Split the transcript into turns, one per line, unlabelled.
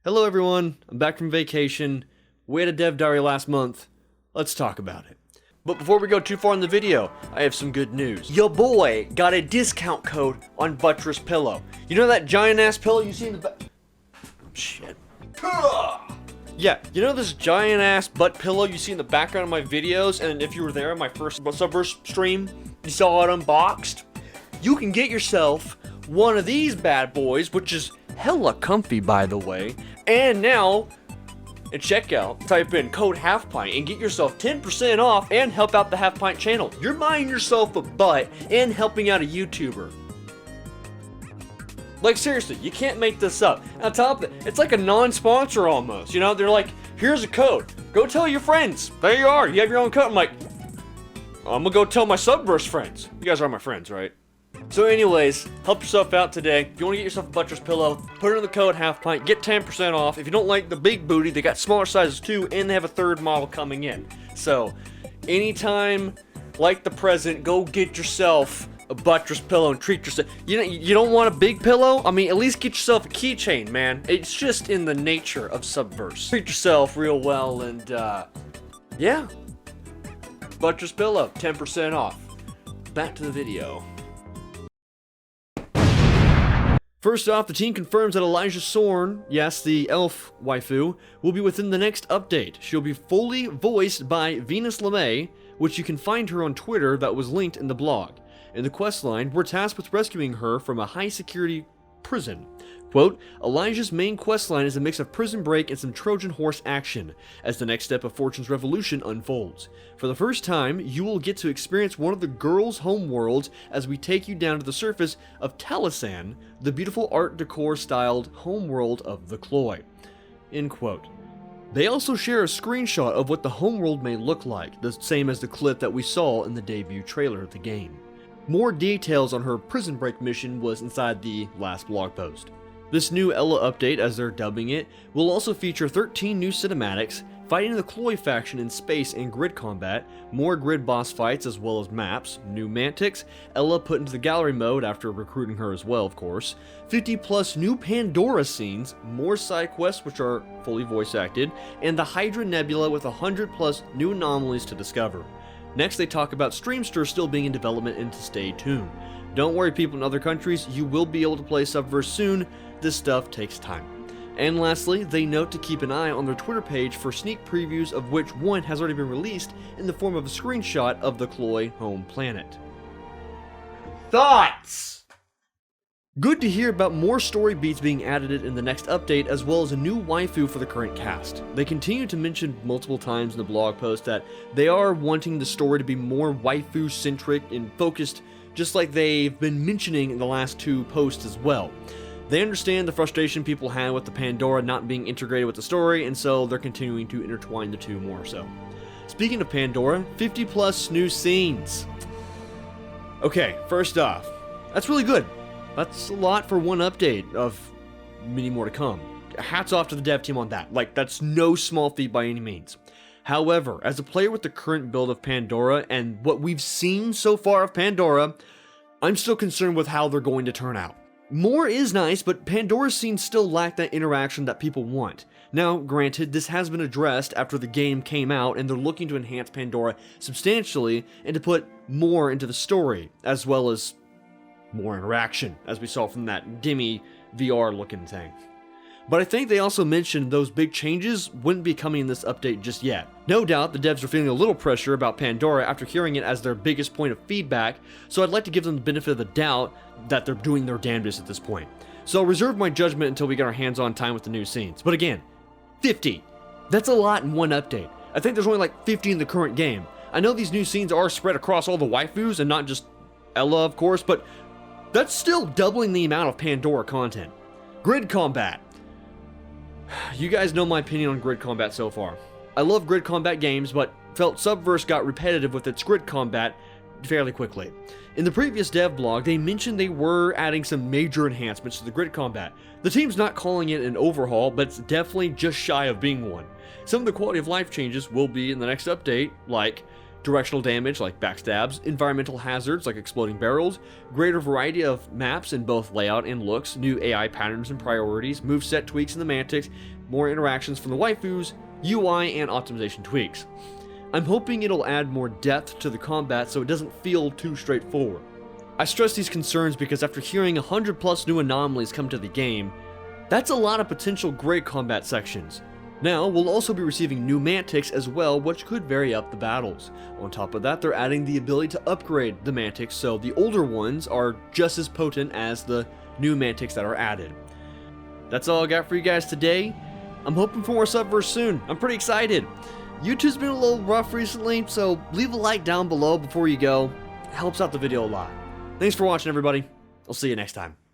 Hello everyone, I'm back from vacation. We had a dev diary last month. Let's talk about it. But before we go too far in the video, I have some good news. Yo boy got a discount code on Buttress Pillow. You know that giant ass pillow you see in the back? Shit. Yeah, you know this giant ass butt pillow you see in the background of my videos, and if you were there in my first Subverse stream, you saw it unboxed? You can get yourself one of these bad boys, which is hella comfy by the way, and now at checkout, type in code Halfpint and get yourself 10% off and help out the Halfpint channel. You're buying yourself a butt and helping out a YouTuber. Like seriously, you can't make this up. On top of it, it's like a non-sponsor almost, you know? They're like, here's a code, go tell your friends. There you are, you have your own code. I'm like, I'm gonna go tell my Subverse friends. You guys are my friends, right? So anyways, help yourself out today. If you want to get yourself a Buttress pillow, put in the code Halfpint, get 10% off. If you don't like the big booty, they got smaller sizes too, and they have a third model coming in. So, anytime like the present, go get yourself a Buttress pillow and treat yourself. You don't want a big pillow? I mean, at least get yourself a keychain, man. It's just in the nature of Subverse. Treat yourself real well and, yeah. Buttress pillow, 10% off. Back to the video. First off, the team confirms that Elaisha Sorn, yes, the elf waifu, will be within the next update. She'll be fully voiced by Venus LeMay, which you can find her on Twitter that was linked in the blog. In the questline, we're tasked with rescuing her from a high-security prison. Quote, Elijah's main questline is a mix of prison break and some Trojan horse action, as the next step of Fortune's revolution unfolds. For the first time, you will get to experience one of the girls' homeworlds as we take you down to the surface of Talisan, the beautiful art decor styled homeworld of the Cloy. End quote. They also share a screenshot of what the homeworld may look like, the same as the clip that we saw in the debut trailer of the game. More details on her prison break mission was inside the last blog post. This new Ella update, as they're dubbing it, will also feature 13 new cinematics, fighting the Cloy faction in space and grid combat, more grid boss fights as well as maps, new Mantics, Ella put into the gallery mode after recruiting her as well of course, 50 plus new Pandora scenes, more side quests which are fully voice acted, and the Hydra Nebula with 100 plus new anomalies to discover. Next they talk about Streamster still being in development and to stay tuned. Don't worry people in other countries, you will be able to play Subverse soon, this stuff takes time. And lastly, they note to keep an eye on their Twitter page for sneak previews of which one has already been released in the form of a screenshot of the Cloy home planet. Thoughts? Good to hear about more story beats being added in the next update as well as a new waifu for the current cast. They continue to mention multiple times in the blog post that they are wanting the story to be more waifu centric and focused just like they've been mentioning in the last two posts as well. They understand the frustration people had with the Pandora not being integrated with the story, and so they're continuing to intertwine the two more so. Speaking of Pandora, 50 plus new scenes. Okay, first off, that's really good. That's a lot for one update of many more to come. Hats off to the dev team on that. Like, that's no small feat by any means. However, as a player with the current build of Pandora and what we've seen so far of Pandora, I'm still concerned with how they're going to turn out. More is nice, but Pandora's scenes still lack that interaction that people want. Now, granted, this has been addressed after the game came out, and they're looking to enhance Pandora substantially and to put more into the story, as well as more interaction, as we saw from that Demi VR looking thing. But I think they also mentioned those big changes wouldn't be coming in this update just yet. No doubt the devs are feeling a little pressure about Pandora after hearing it as their biggest point of feedback, so I'd like to give them the benefit of the doubt that they're doing their damnedest at this point. So I'll reserve my judgment until we get our hands on time with the new scenes. But again, 50. That's a lot in one update. I think there's only like 50 in the current game. I know these new scenes are spread across all the waifus and not just Ella of course, but that's still doubling the amount of Pandora content. Grid combat. You guys know my opinion on grid combat so far. I love grid combat games, but felt Subverse got repetitive with its grid combat fairly quickly. In the previous dev blog, they mentioned they were adding some major enhancements to the grid combat. The team's not calling it an overhaul, but it's definitely just shy of being one. Some of the quality of life changes will be in the next update, like directional damage like backstabs, environmental hazards like exploding barrels, greater variety of maps in both layout and looks, new AI patterns and priorities, moveset tweaks in the Mantics, more interactions from the waifus, UI and optimization tweaks. I'm hoping it'll add more depth to the combat so it doesn't feel too straightforward. I stress these concerns because after hearing 100 plus new anomalies come to the game, that's a lot of potential great combat sections. Now, we'll also be receiving new Mantics as well, which could vary up the battles. On top of that, they're adding the ability to upgrade the Mantics, so the older ones are just as potent as the new Mantics that are added. That's all I got for you guys today. I'm hoping for more Subverse soon. I'm pretty excited. YouTube's been a little rough recently, so leave a like down below before you go. It helps out the video a lot. Thanks for watching, everybody. I'll see you next time.